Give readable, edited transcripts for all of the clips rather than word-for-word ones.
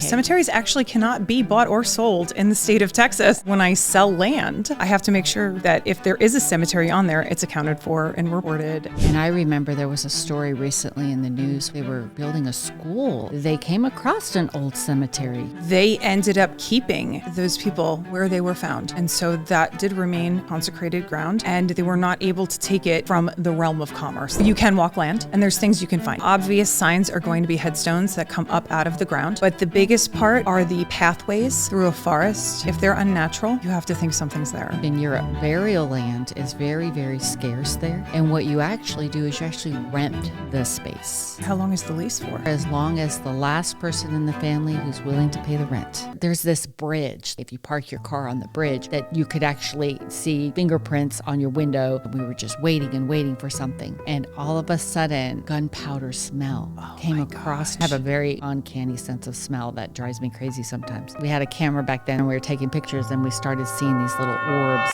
Cemeteries actually cannot be bought or sold in the state of Texas. When I sell land, I have to make sure that if there is a cemetery on there, it's accounted for and reported. And I remember there was a story recently in the news. They were building a school. They came across an old cemetery. They ended up keeping those people where they were found. And so that did remain consecrated ground, and they were not able to take it from the realm of commerce. You can walk land, and there's things you can find. Obvious signs are going to be headstones that come up out of the ground, but the biggest part are the pathways through a forest. If they're unnatural, you have to think something's there. In Europe, burial land is very, very scarce there. And what you actually do is you actually rent the space. How long is the lease for? As long as the last person in the family who's willing to pay the rent. There's this bridge. If you park your car on the bridge, that you could actually see fingerprints on your window. We were just waiting and waiting for something. And all of a sudden, gunpowder smell came across. I have a very uncanny sense of smell that drives me crazy sometimes. We had a camera back then and we were taking pictures and we started seeing these little orbs.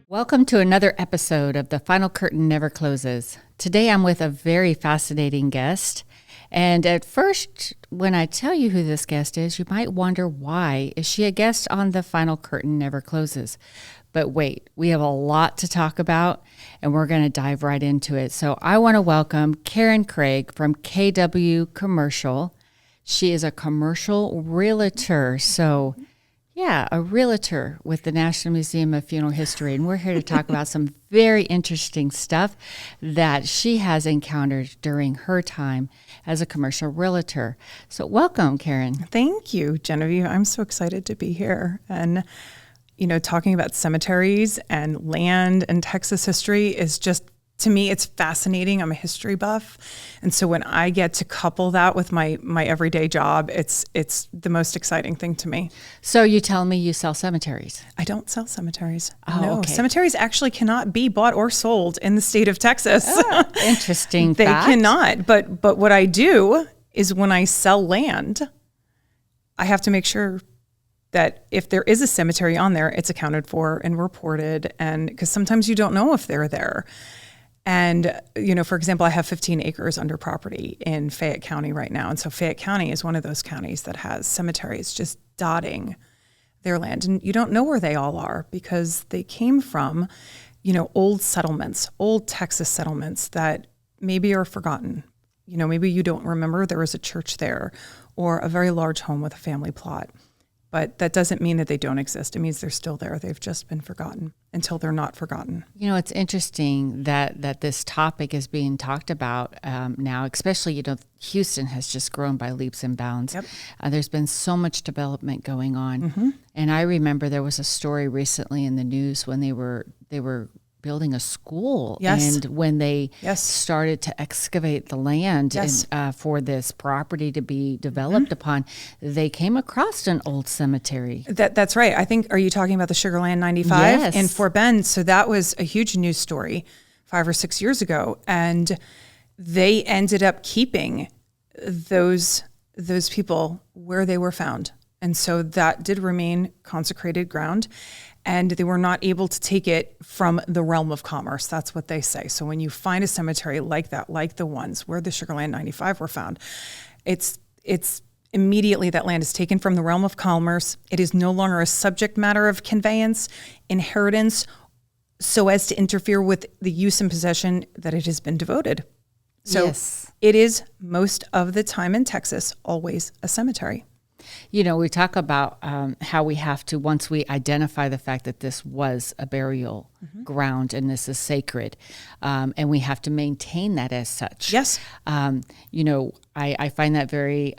Welcome to another episode of The Final Curtain Never Closes. Today I'm with a very fascinating guest. And at first, when I tell you who this guest is, you might wonder, why is she a guest on The Final Curtain Never Closes? But wait, we have a lot to talk about, and we're going to dive right into it. So I want to welcome Caryn Craig from KW Commercial. She is a commercial realtor. So yeah, a realtor with the National Museum of Funeral History. And we're here to talk about some very interesting stuff that she has encountered during her time as a commercial realtor. So welcome, Caryn. Thank you, Genevieve. I'm so excited to be here. And, you know, talking about cemeteries and land and Texas history is just, to me, it's fascinating. I'm a history buff. And so when I get to couple that with my everyday job, it's the most exciting thing to me. So you tell me you sell cemeteries? I don't sell cemeteries. Oh, no, okay. Cemeteries actually cannot be bought or sold in the state of Texas. Oh, interesting They fact. cannot. But what I do is when I sell land, I have to make sure that if there is a cemetery on there, it's accounted for and reported. And because sometimes you don't know if they're there. And, you know, for example, I have 15 acres under property in Fayette County right now. And so Fayette County is one of those counties that has cemeteries just dotting their land. And you don't know where they all are because they came from, you know, old settlements, old Texas settlements that maybe are forgotten. You know, maybe you don't remember there was a church there or a very large home with a family plot. But that doesn't mean that they don't exist. It means they're still there. They've just been forgotten until they're not forgotten. You know, it's interesting that this topic is being talked about now, especially, you know, Houston has just grown by leaps and bounds. Yep. There's been so much development going on. Mm-hmm. And I remember there was a story recently in the news when they were building a school. Yes. And when they Yes. started to excavate the land Yes. for this property to be developed upon, they came across an old cemetery. That's right. I think, are you talking about the Sugarland 95 Yes. in Fort Bend? So that was a huge news story 5 or 6 years ago. And they ended up keeping those people where they were found. And so that did remain consecrated ground. And they were not able to take it from the realm of commerce. That's what they say. So when you find a cemetery like that, like the ones where the Sugarland 95 were found, it's immediately that land is taken from the realm of commerce. It is no longer a subject matter of conveyance, inheritance, so as to interfere with the use and possession that it has been devoted. So Yes. It is, most of the time in Texas, always a cemetery. You know, we talk about how we have to, once we identify the fact that this was a burial ground and this is sacred, and we have to maintain that as such. Yes. You know, I find that very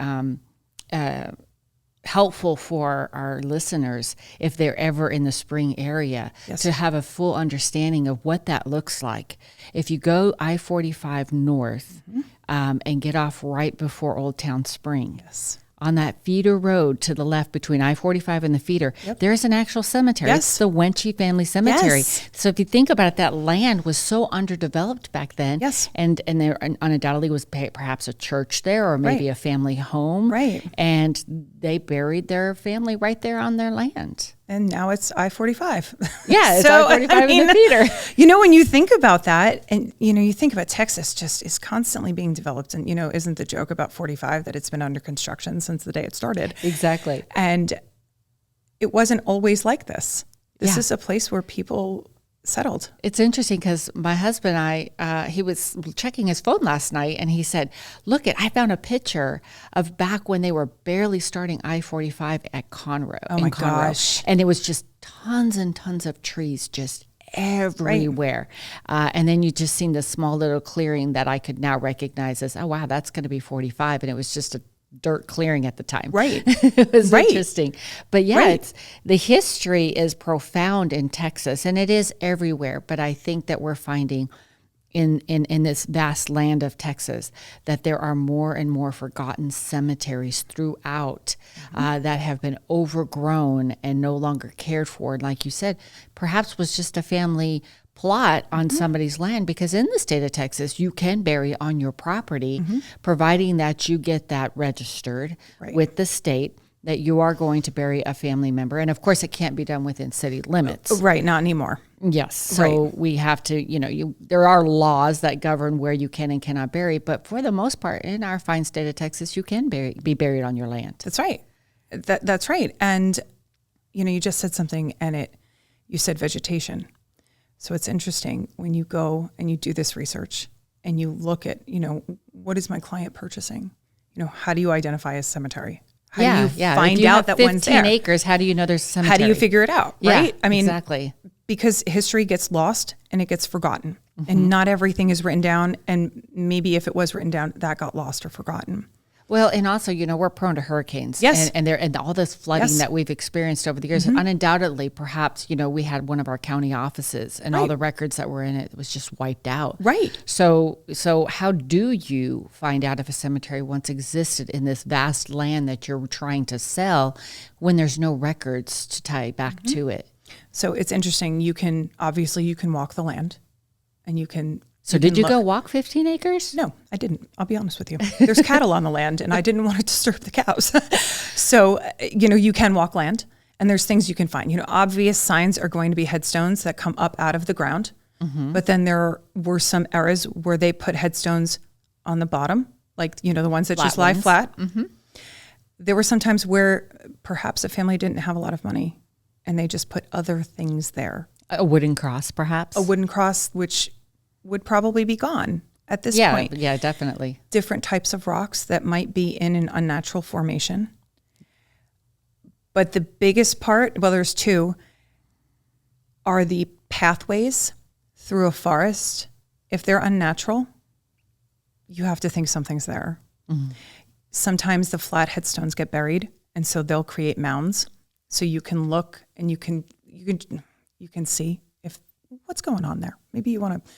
helpful for our listeners if they're ever in the Spring area, Yes. to have a full understanding of what that looks like. If you go I-45 north and get off right before Old Town Spring, Yes. on that feeder road to the left between I-45 and the feeder, there's an actual cemetery. Yes. It's the Wenchy family cemetery. Yes. So if you think about it, that land was so underdeveloped back then. Yes. And there undoubtedly was perhaps a church there or maybe Right. a family home. Right. And they buried their family right there on their land. And now it's I-45. Yeah, it's I-45 in the theater. When you think about that, and, you think about Texas just is constantly being developed. And, isn't the joke about 45 that it's been under construction since the day it started? Exactly. And it wasn't always like this. This is a place where people settled. It's interesting because my husband and I, he was checking his phone last night and he said, I found a picture of back when they were barely starting I-45 at Conroe. Oh my gosh. And it was just tons and tons of trees just everywhere. Right. And then you just seen this small little clearing that I could now recognize as, oh, wow, that's going to be 45. And it was just a dirt clearing at the time. Right. It was interesting. But it's the history is profound in Texas and it is everywhere. But I think that we're finding in this vast land of Texas that there are more and more forgotten cemeteries throughout that have been overgrown and no longer cared for. And like you said, perhaps was just a family plot on somebody's land, because in the state of Texas, you can bury on your property, providing that you get that registered with the state that you are going to bury a family member. And of course, it can't be done within city limits. Right, not anymore. Yes. So we have to, there are laws that govern where you can and cannot bury, but for the most part, in our fine state of Texas, you can be buried on your land. That's right. That's right. And, you just said something and you said vegetation. So it's interesting when you go and you do this research and you look at, what is my client purchasing? How do you identify a cemetery? How do you find out that one's there? 15 acres, how do you know there's a cemetery? How do you figure it out, right? Yeah, exactly. Because history gets lost and it gets forgotten. And not everything is written down. And maybe if it was written down, that got lost or forgotten. Well, and also, we're prone to hurricanes. Yes. And all this flooding that we've experienced over the years. Undoubtedly, perhaps, we had one of our county offices and all the records that were in it was just wiped out. Right. So how do you find out if a cemetery once existed in this vast land that you're trying to sell when there's no records to tie back to it? So it's interesting. You can walk the land and you can... So did you go walk 15 acres? No, I didn't. I'll be honest with you. There's cattle on the land and I didn't want to disturb the cows. So, you can walk land and there's things you can find. Obvious signs are going to be headstones that come up out of the ground. But then there were some eras where they put headstones on the bottom, like, the ones that just lie flat. There were some times where perhaps a family didn't have a lot of money and they just put other things there. A wooden cross, perhaps? A wooden cross, which would probably be gone at this point. Yeah, definitely. Different types of rocks that might be in an unnatural formation. But the biggest part, well, there's two, are the pathways through a forest. If they're unnatural, you have to think something's there. Sometimes the flat headstones get buried, and so they'll create mounds. So you can look and you can see if what's going on there. Maybe you want to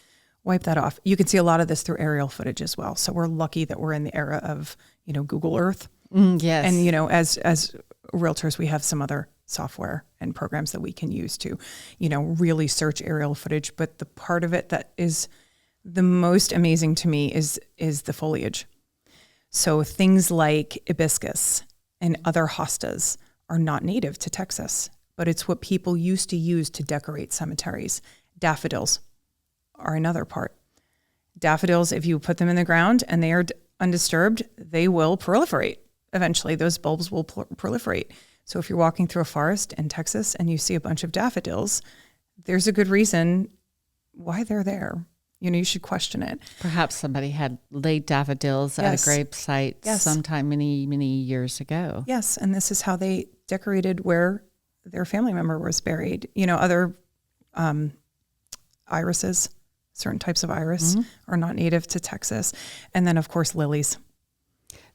wipe that off. You can see a lot of this through aerial footage as well. So we're lucky that we're in the era of, Google Earth. Yes. And, as realtors, we have some other software and programs that we can use to, really search aerial footage. But the part of it that is the most amazing to me is the foliage. So things like hibiscus and other hostas are not native to Texas, but it's what people used to use to decorate cemeteries. Daffodils are another part. Daffodils, if you put them in the ground and they are undisturbed, they will proliferate. Eventually, those bulbs will proliferate. So if you're walking through a forest in Texas and you see a bunch of daffodils, there's a good reason why they're there. You should question it. Perhaps somebody had laid daffodils at a grave site sometime many, many years ago. Yes, and this is how they decorated where their family member was buried. Other irises, certain types of iris are not native to Texas. And then, of course, lilies.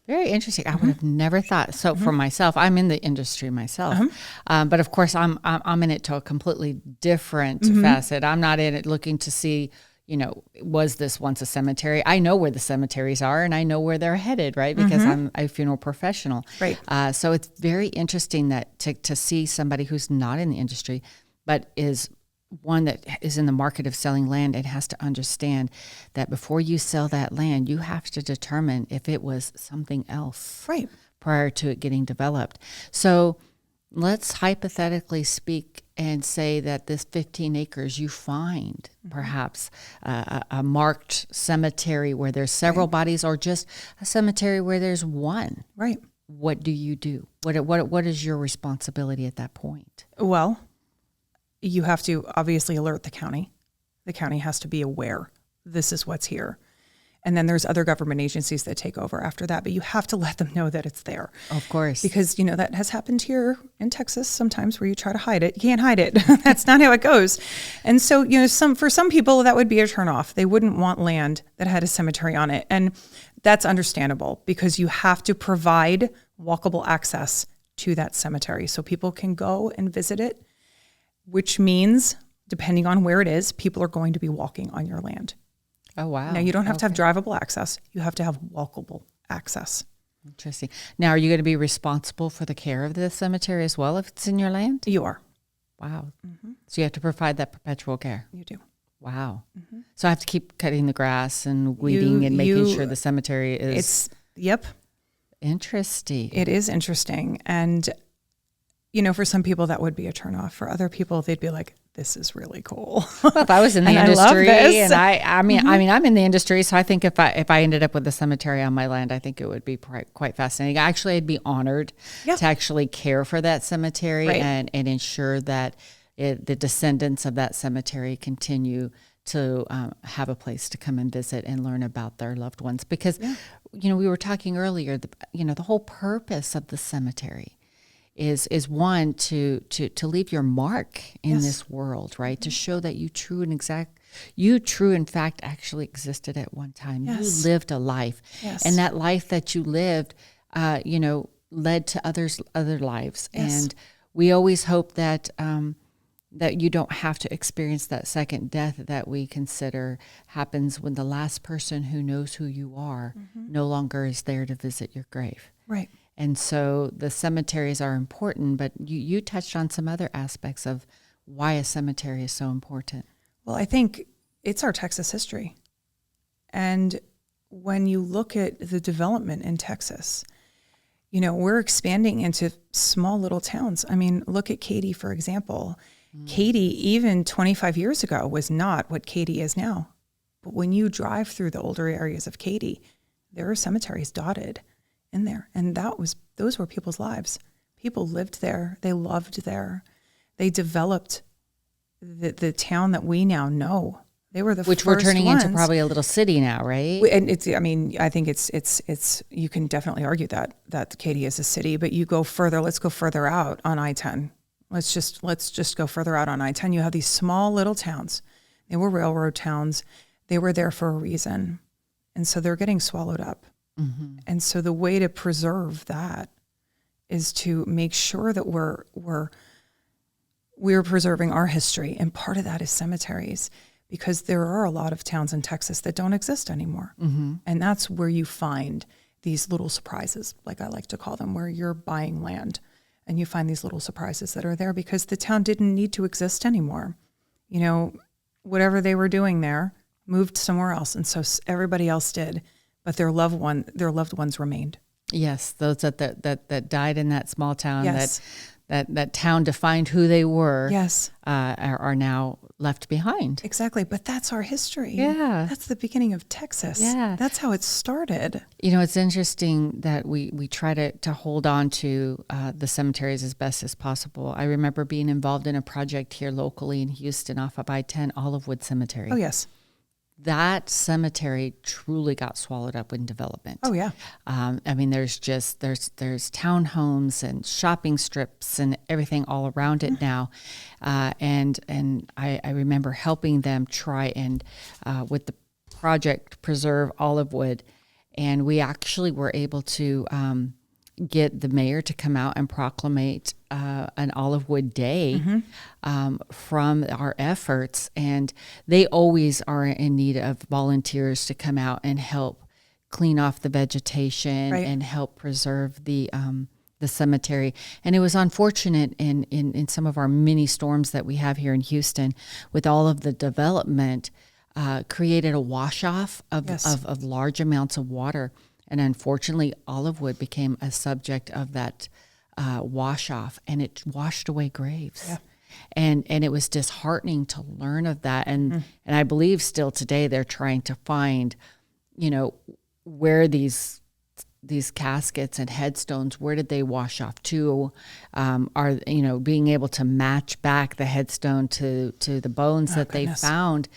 Very interesting. I would have never thought. So for myself, I'm in the industry myself, but of course I'm in it to a completely different facet. I'm not in it looking to see, was this once a cemetery? I know where the cemeteries are and I know where they're headed, right? Because I'm a funeral professional. Right. So it's very interesting that to see somebody who's not in the industry, but is one that is in the market of selling land and has to understand that before you sell that land, you have to determine if it was something else right prior to it getting developed. So let's hypothetically speak and say that this 15 acres you find perhaps a marked cemetery where there's several bodies, or just a cemetery where there's one. Right. What do you do? What is your responsibility at that point? Well, you have to obviously alert the county. The county has to be aware this is what's here. And then there's other government agencies that take over after that, but you have to let them know that it's there. Of course. Because, that has happened here in Texas sometimes where you try to hide it. You can't hide it. That's not how it goes. And so, for some people that would be a turnoff. They wouldn't want land that had a cemetery on it. And that's understandable because you have to provide walkable access to that cemetery so people can go and visit it, which means, depending on where it is, people are going to be walking on your land. Oh, wow. Now, you don't have to have drivable access. You have to have walkable access. Interesting. Now, are you going to be responsible for the care of the cemetery as well if it's in your land? You are. Wow. So you have to provide that perpetual care. You do. Wow. So I have to keep cutting the grass and weeding and making sure the cemetery is... Yep. Interesting. It is interesting. And, for some people that would be a turnoff. For other people, they'd be like, this is really cool. Well, if I was in the And industry, I love this. and I mean, I'm in the industry, so I think if I ended up with a cemetery on my land, I think it would be quite fascinating. Actually, I'd be honored to actually care for that cemetery and ensure that the descendants of that cemetery continue to have a place to come and visit and learn about their loved ones. Because, we were talking earlier, the whole purpose of the cemetery is one to leave your mark in this world, right? To show that you true in fact actually existed at one time. Yes. You lived a life, and that life that you lived, led to other lives. Yes. And we always hope that that you don't have to experience that second death that we consider happens when the last person who knows who you are no longer is there to visit your grave. Right. And so the cemeteries are important, but you touched on some other aspects of why a cemetery is so important. Well, I think it's our Texas history. And when you look at the development in Texas, we're expanding into small little towns. I mean, look at Katy, for example. Katy, even 25 years ago, was not what Katy is now. But when you drive through the older areas of Katy, there are cemeteries dotted in there. And those were people's lives. People lived there. They loved there. They developed the town that we now know. They were the which first we're turning ones. into probably a little city now, right? And I think it's you can definitely argue that Katy is a city, but you go further. Let's go further out on I-10. Let's just go further out on I-10. You have these small little towns. They were railroad towns. They were there for a reason. And so they're getting swallowed up. Mm-hmm. And so the way to preserve that is to make sure that we're preserving our history. And part of that is cemeteries, because there are a lot of towns in Texas that don't exist anymore. Mm-hmm. And that's where you find these little surprises, like I like to call them, where you're buying land and you find these little surprises that are there because the town didn't need to exist anymore. Whatever they were doing there moved somewhere else. And so everybody else did, but their loved ones remained. Yes. Those that died in that small town, Yes. that town defined who they were, yes, are now left behind. Exactly. But that's our history. Yeah. That's the beginning of Texas. Yeah. That's how it started. It's interesting that we try to hold on to the cemeteries as best as possible. I remember being involved in a project here locally in Houston off of I-10, Olivewood Cemetery. Oh, yes. That cemetery truly got swallowed up in development. Oh, yeah. There's townhomes and shopping strips and everything all around it now. And I remember helping them try and, with the project, preserve Olivewood. And we actually were able to get the mayor to come out and proclamate an Olivewood Day from our efforts. And they always are in need of volunteers to come out and help clean off the vegetation and help preserve the cemetery. And it was unfortunate in some of our mini storms that we have here in Houston with all of the development created a wash off of large amounts of water. And unfortunately, Olivewood became a subject of that wash off, and it washed away graves. Yeah. And it was disheartening to learn of that. And I believe still today they're trying to find, where these caskets and headstones, where did they wash off to? Are, being able to match back the headstone to the bones that they found.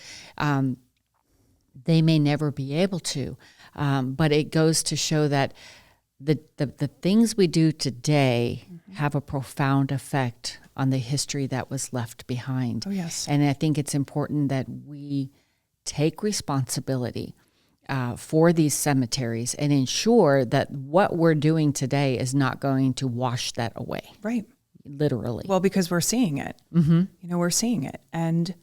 They may never be able to. But it goes to show that the things we do today have a profound effect on the history that was left behind. Oh, yes. And I think it's important that we take responsibility for these cemeteries and ensure that what we're doing today is not going to wash that away. Right. Literally. Well, because we're seeing it. We're seeing it. And,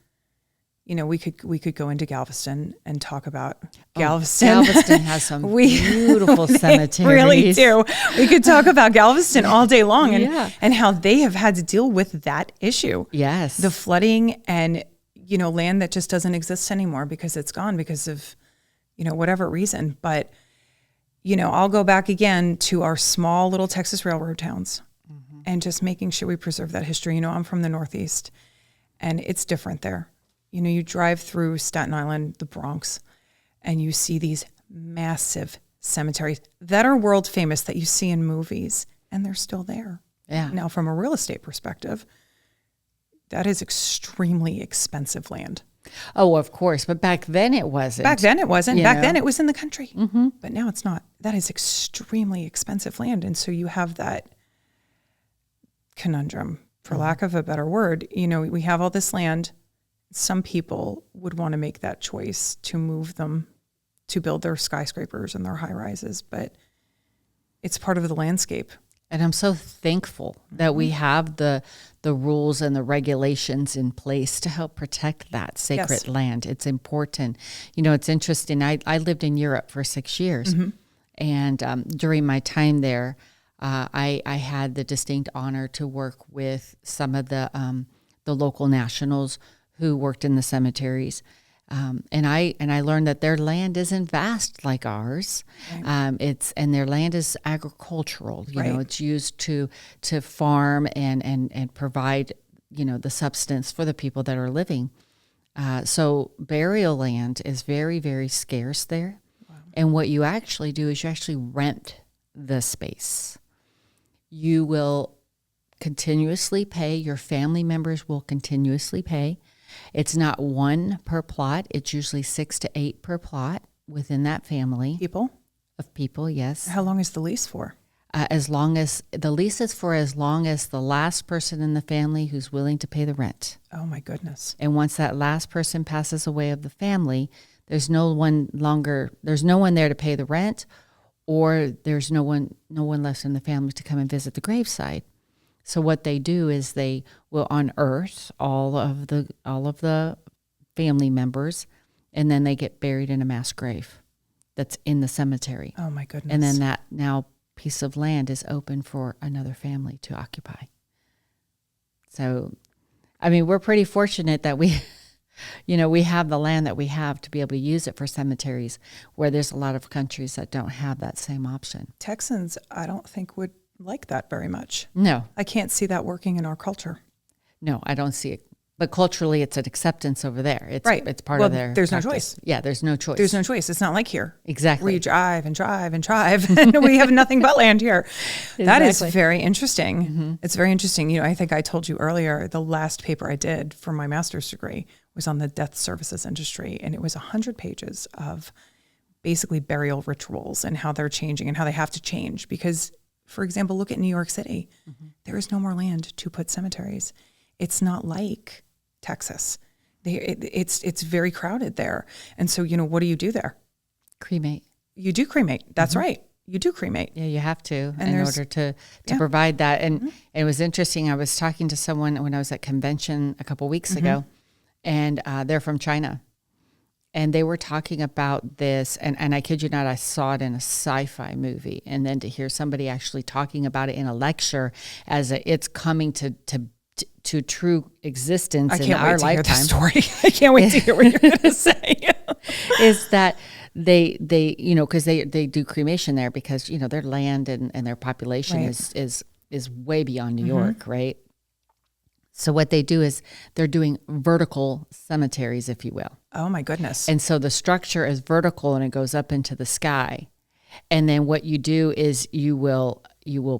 we could go into Galveston and talk about Galveston. Galveston has some beautiful cemeteries. Really do. We could talk about Galveston all day long and how they have had to deal with that issue. Yes. The flooding and, land that just doesn't exist anymore because it's gone because of, whatever reason. But, I'll go back again to our small little Texas railroad towns and just making sure we preserve that history. I'm from the Northeast and it's different there. You drive through Staten Island, the Bronx, and you see these massive cemeteries that are world famous that you see in movies, and they're still there. Yeah. Now, from a real estate perspective, that is extremely expensive land. Oh, of course. But back then it wasn't. Back then it wasn't. Then it was in the country. But now it's not. That is extremely expensive land. And so you have that conundrum, for lack of a better word. We have all this land. Some people would want to make that choice to move them to build their skyscrapers and their high rises, but it's part of the landscape. And I'm so thankful that we have the rules and the regulations in place to help protect that sacred land. It's important. It's interesting. I lived in Europe for 6 years, and during my time there, I had the distinct honor to work with some of the local nationals who worked in the cemeteries. And I learned that their land isn't vast like ours. Right. And their land is agricultural. It's used to farm and provide, the substance for the people that are living. So burial land is very, very scarce there. Wow. And what you actually do is you actually rent the space. You will continuously pay. Your family members will continuously pay. It's not one per plot. It's usually 6 to 8 per plot within that family. Of people, yes. How long is the lease for? As long as the lease is for as long as the last person in the family who's willing to pay the rent. Oh my goodness. And once that last person passes away of the family, there's no one there to pay the rent, or there's no one left in the family to come and visit the graveside. So what they do is they will unearth all of the family members, and then they get buried in a mass grave that's in the cemetery. Oh my goodness. And then that now piece of land is open for another family to occupy. So, we're pretty fortunate that we have the land that we have to be able to use it for cemeteries, where there's a lot of countries that don't have that same option. Texans, I don't think would like that very much. No. I can't see that working in our culture. No, I don't see it. But culturally, it's an acceptance over there. It's right. It's part of their there's practice. No choice. Yeah, there's no choice. There's no choice. It's not like here. Exactly. Where you drive and drive and drive, and we have nothing but land here. Exactly. That is very interesting. Mm-hmm. It's very interesting. I think I told you earlier, the last paper I did for my master's degree was on the death services industry, and it was 100 pages of basically burial rituals and how they're changing and how they have to change because, for example, look at New York City. Mm-hmm. There is no more land to put cemeteries. It's not like Texas. It's very crowded there. And so, what do you do there? Cremate. You do cremate. That's right. You do cremate. Yeah, you have to in order to provide that. And it was interesting. I was talking to someone when I was at convention a couple weeks ago, and they're from China. And they were talking about this, and I kid you not, I saw it in a sci-fi movie. And then to hear somebody actually talking about it in a lecture as it's coming to true existence in our lifetime. Story. I can't wait to hear what you're going to say. Is that they because they do cremation there because their land and their population is is way beyond New York, right? So what they do is they're doing vertical cemeteries, if you will. Oh my goodness. And so the structure is vertical and it goes up into the sky. And then what you do is you will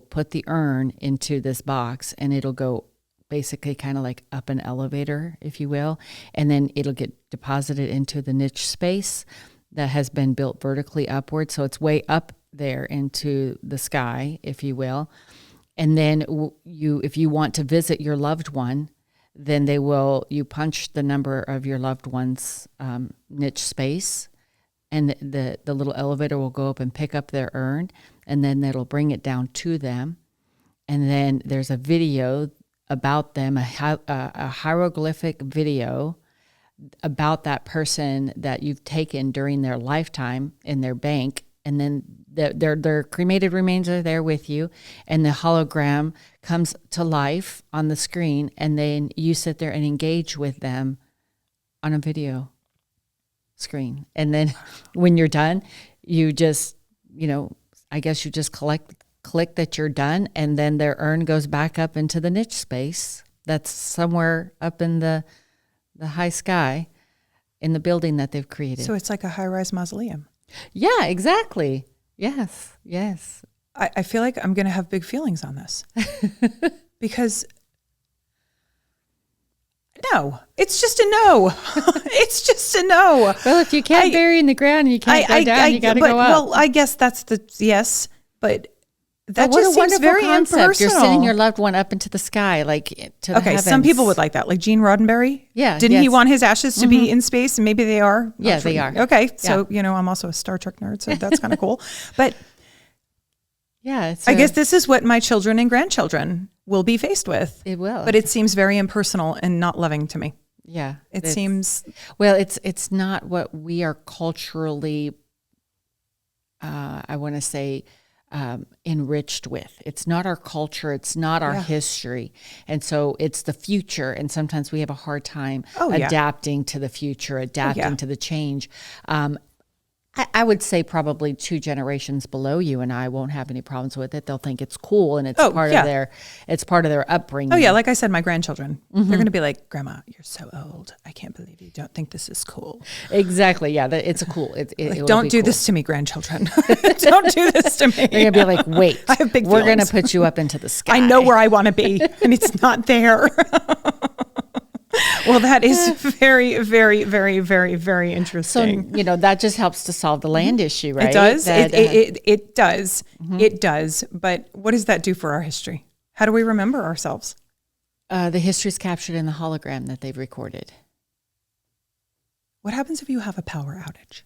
put the urn into this box, and it'll go basically kind of like up an elevator, if you will. And then it'll get deposited into the niche space that has been built vertically upward. So it's way up there into the sky, if you will. And then if you want to visit your loved one, then you punch the number of your loved one's niche space, and the little elevator will go up and pick up their urn, and then it'll bring it down to them. And then there's a video about them, a hieroglyphic video about that person that you've taken during their lifetime in their bank. And then their cremated remains are there with you, and the hologram comes to life on the screen, and then you sit there and engage with them on a video screen. And then when you're done, you just, I guess you just click that you're done, and then their urn goes back up into the niche space that's somewhere up in the high sky in the building that they've created. So it's like a high-rise mausoleum. Yeah, exactly. Yes. I feel like I'm going to have big feelings on this because no, it's just a no. It's just a no. Well, if you can't bury in the ground and you can't go down, you got to go up. Well, I guess that's yes, but that what just a seems very concept. impersonal. You're sending your loved one up into the sky, like to the heavens. Some people would like that, like Gene Roddenberry. Yeah, didn't he want his ashes to be in space? And maybe they are. Yeah, they are. Okay, so I'm also a Star Trek nerd, so that's kind of cool. But yeah, I guess this is what my children and grandchildren will be faced with. It will, but it seems very impersonal and not loving to me. Yeah, it seems. Well, it's not what we are culturally. I want to say. Enriched with. It's not our culture. It's not our history. And so it's the future. And sometimes we have a hard time adapting to the future, adapting to the change. I would say probably 2 generations below you and I won't have any problems with it. They'll think it's cool, and it's part of their upbringing. Oh yeah, like I said, my grandchildren, they're going to be like, "Grandma, you're so old. I can't believe you don't think this is cool." Exactly. Yeah, it's a cool. Don't do this to me, grandchildren. Don't do this to me. They're going to be like, "Wait, I have big we're going feelings. to put you up into the sky. I know where I want to be, and it's not there." Well, that is very, very, very, very, very interesting. So, that just helps to solve the land issue, right? It does. It does. Mm-hmm. It does. But what does that do for our history? How do we remember ourselves? The history is captured in the hologram that they've recorded. What happens if you have a power outage?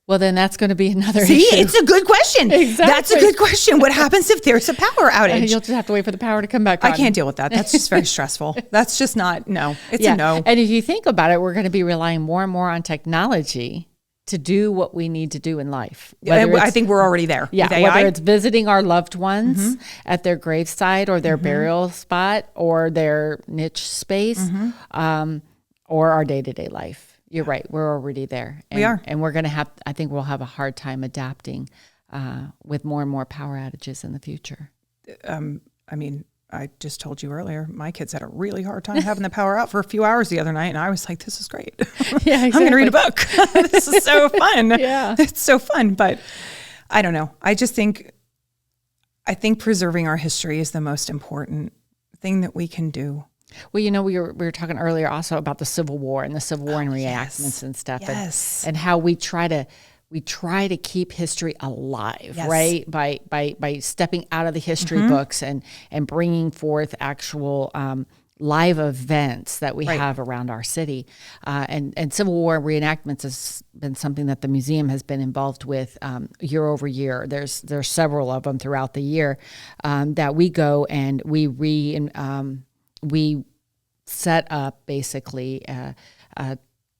Well, then that's going to be another issue. See, it's a good question. Exactly. That's a good question. What happens if there's a power outage? You'll just have to wait for the power to come back on. I can't deal with that. That's just very stressful. That's just not, no. It's a no. And if you think about it, we're going to be relying more and more on technology to do what we need to do in life. I think we're already there. Yeah, whether it's visiting our loved ones at their gravesite or their burial spot or their niche space or our day-to-day life. You're right. We're already there. We are. And we're going to I think we'll have a hard time adapting with more and more power outages in the future. I mean, I just told you earlier, my kids had a really hard time having the power out for a few hours the other night. And I was like, this is great. Yeah, exactly. I'm going to read a book. This is so fun. Yeah. It's so fun. But I don't know. I think preserving our history is the most important thing that we can do. Well, we were talking earlier also about the Civil War and the Civil War and reenactments and stuff, and how we try to keep history alive, right? By stepping out of the history books and bringing forth actual live events that we have around our city. And Civil War reenactments has been something that the museum has been involved with year over year. There's several of them throughout the year that we go and we set up basically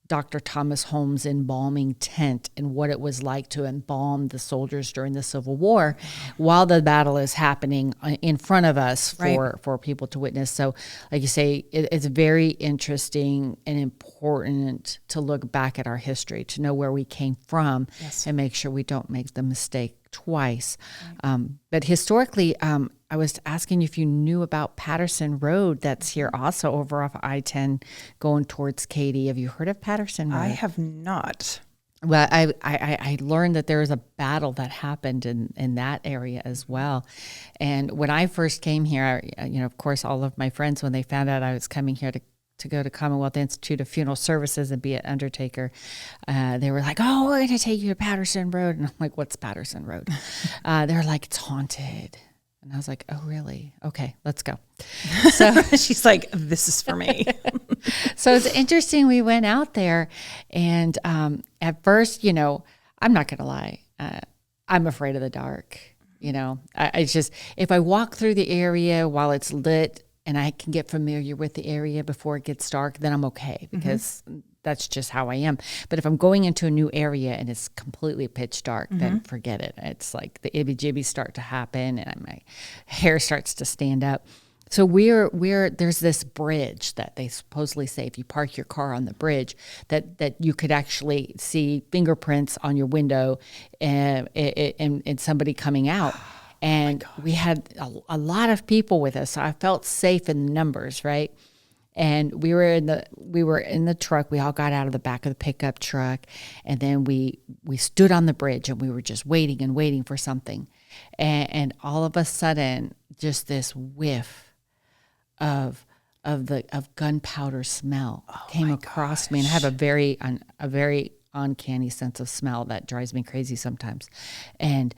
Dr. Thomas Holmes' embalming tent and what it was like to embalm the soldiers during the Civil War while the battle is happening in front of us for people to witness. So like you say, it's very interesting and important to look back at our history, to know where we came from and make sure we don't make the mistake twice. But historically, I was asking you if you knew about Patterson Road that's here also over off I-10 going towards Katy. Have you heard of Patterson Road? I have not. Well, I learned that there was a battle that happened in that area as well. And when I first came here, of course, all of my friends, when they found out I was coming here to go to Commonwealth Institute of Funeral Services and be an undertaker, they were like, "Oh, we're going to take you to Patterson Road." And I'm like, "What's Patterson Road?" They're like, "It's haunted." And I was like, "Oh, really? Okay, let's go." So she's like, "This is for me." So it's interesting. We went out there, and at first, I'm not going to lie, I'm afraid of the dark. I just, if I walk through the area while it's lit and I can get familiar with the area before it gets dark, then I'm okay, because that's just how I am. But if I'm going into a new area and it's completely pitch dark, then forget it. It's like the ibby-jibbies start to happen and my hair starts to stand up. So there's this bridge that they supposedly say if you park your car on the bridge that you could actually see fingerprints on your window and somebody coming out. And we had a lot of people with us, so I felt safe in the numbers, right? And we were in the truck. We all got out of the back of the pickup truck, and then we stood on the bridge and we were just waiting for something, and all of a sudden, just this whiff of gunpowder smell came across me, and I have a very uncanny sense of smell that drives me crazy sometimes, and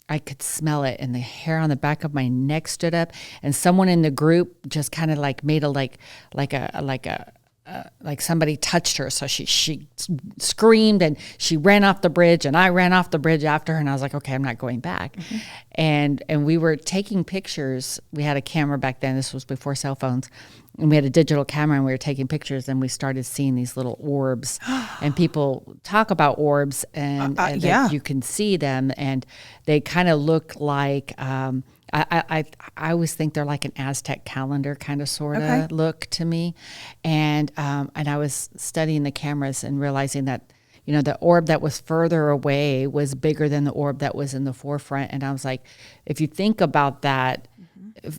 I could smell it, and the hair on the back of my neck stood up, and someone in the group just kind of like made like somebody touched her. So she screamed and she ran off the bridge, and I ran off the bridge after her, and I was like, okay, I'm not going back. And we were taking pictures. We had a camera back then. This was before cell phones. And we had a digital camera, and we were taking pictures, and we started seeing these little orbs. And people talk about orbs, and that you can see them, and they kind of look like I always think they're like an Aztec calendar kind of sort of look to me. And I was studying the cameras and realizing that the orb that was further away was bigger than the orb that was in the forefront. And I was like, if you think about that,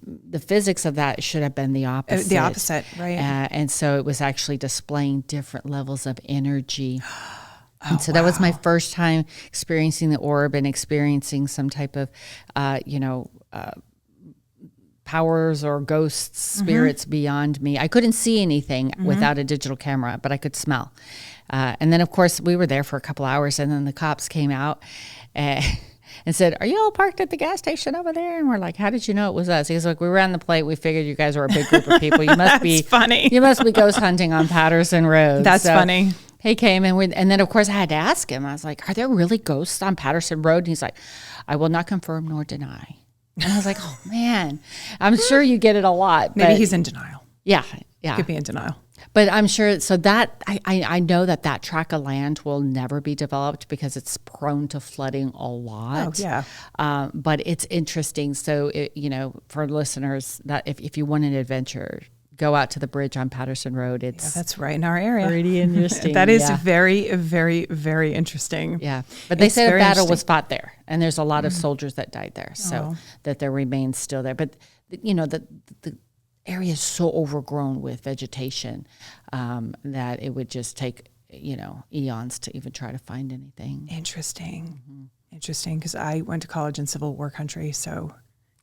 the physics of that should have been the opposite. The opposite, right. And so it was actually displaying different levels of energy. And so that was my first time experiencing the orb and experiencing some type of, powers or ghosts, spirits beyond me. I couldn't see anything without a digital camera, but I could smell. And then, of course, we were there for a couple hours, and then the cops came out and said, "Are you all parked at the gas station over there?" And we're like, "How did you know it was us?" He's like, "We ran the plate. We figured you guys were a big group of people. You must be funny. You must be ghost hunting on Patterson Road." That's funny. He came and then of course I had to ask him. I was like, "Are there really ghosts on Patterson Road?" And he's like, "I will not confirm nor deny." And I was like, "Oh man, I'm sure you get it a lot." Maybe he's in denial. Yeah. Could be in denial. But I'm sure, so that, I know that tract of land will never be developed because it's prone to flooding a lot. Oh, yeah. But it's interesting. So, for listeners, that if you want an adventure, go out to the bridge on Patterson Road. That's right in our area. Pretty interesting. That is very, very, very interesting. Yeah. But they said a battle was fought there, and there's a lot of soldiers that died there. So that their remains still there. But, the area is so overgrown with vegetation that it would just take, eons to even try to find anything. Interesting. Interesting, because I went to college in Civil War country, so,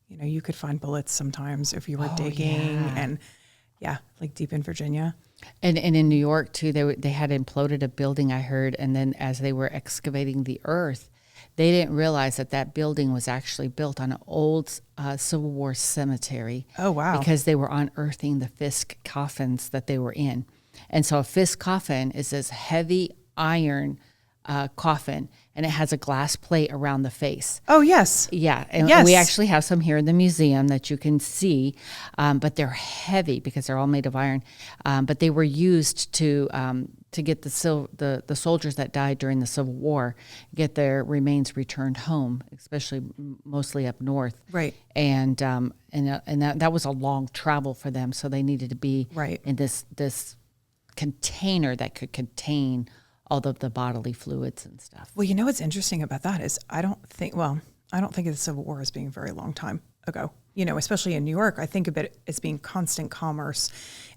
you could find bullets sometimes if you were digging, and like deep in Virginia. And in New York, too, they had imploded a building, I heard, and then as they were excavating the earth, they didn't realize that building was actually built on an old Civil War cemetery. Oh, wow. Because they were unearthing the Fisk coffins that they were in. And so a Fisk coffin is this heavy iron coffin, and it has a glass plate around the face. Oh, yes. Yeah. And we actually have some here in the museum that you can see, but they're heavy because they're all made of iron. But they were used to get the soldiers that died during the Civil War, get their remains returned home, especially mostly up north. Right. And that was a long travel for them, so they needed to be in this container that could contain all of the bodily fluids and stuff. Well, what's interesting about that is I don't think of the Civil War as being a very long time ago. especially in New York, I think of it as being constant commerce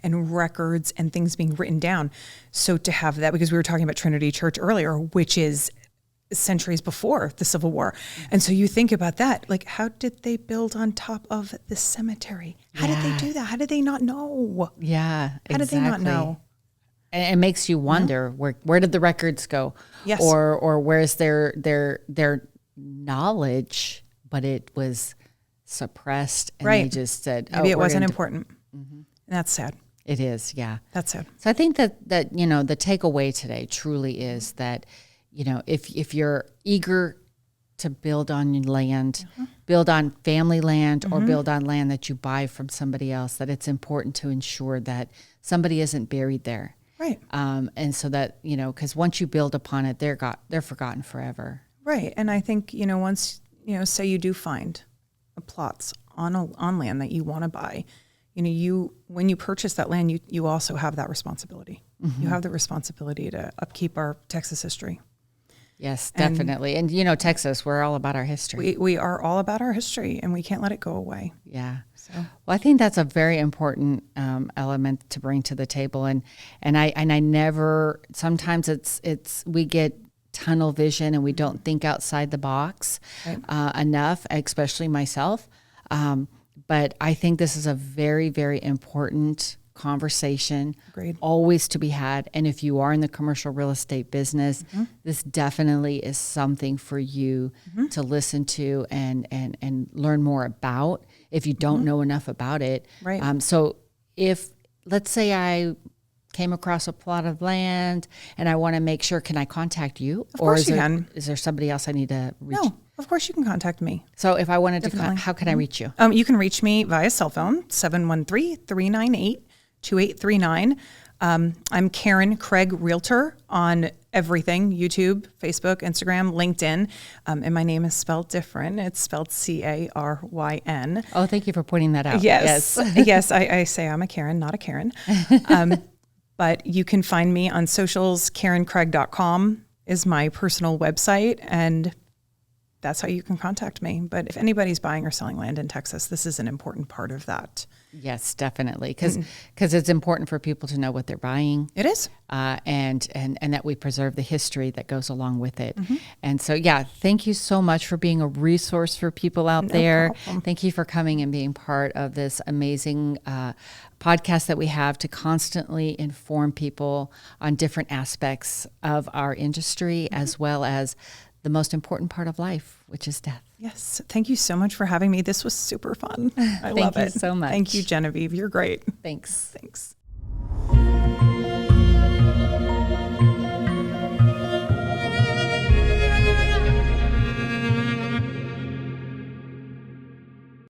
and records and things being written down. So to have that, because we were talking about Trinity Church earlier, which is centuries before the Civil War. And so you think about that, like, how did they build on top of the cemetery? How did they do that? How did they not know? Yeah, How did they not know? And it makes you wonder, where did the records go? Yes. Or where's their knowledge, but it was suppressed, and they just said, maybe it wasn't important. And that's sad. It is, yeah. That's sad. So I think that the takeaway today truly is that, if you're eager to build on land, build on family land, or build on land that you buy from somebody else, that it's important to ensure that somebody isn't buried there. Right. And so that, because once you build upon it, they're forgotten forever. Right. And I think, once, say you do find a plots on land that you want to buy, when you purchase that land, you also have that responsibility. You have the responsibility to upkeep our Texas history. Yes, definitely. And Texas, we're all about our history. We are all about our history, and we can't let it go away. Yeah. So, well, I think that's a very important element to bring to the table. And I never, sometimes we get tunnel vision and we don't think outside the box enough, especially myself. But I think this is a very, very important conversation. Agreed. Always to be had. And if you are in the commercial real estate business, this definitely is something for you to listen to and learn more about if you don't know enough about it. Right. So if, let's say I came across a plot of land and I want to make sure, can I contact you? Of course you can. Is there somebody else I need to reach? No, of course you can contact me. So if I wanted to, how can I reach you? You can reach me via cell phone, 713-398-2839. I'm Caryn Craig, Realtor, on everything, YouTube, Facebook, Instagram, LinkedIn. And my name is spelled different. It's spelled Caryn. Oh, thank you for pointing that out. Yes. Yes, I say I'm a Caryn, not a Karen. But you can find me on socials. CarynCraig.com is my personal website, and that's how you can contact me. But if anybody's buying or selling land in Texas, this is an important part of that. Yes, definitely. Because it's important for people to know what they're buying. It is. And that we preserve the history that goes along with it. And so, thank you so much for being a resource for people out there. Problem. Thank you for coming and being part of this amazing podcast that we have to constantly inform people on different aspects of our industry, as well as the most important part of life, which is death. Yes. Thank you so much for having me. This was super fun. I love it. Thank you so much. Thank you, Genevieve. You're great. Thanks. Thanks.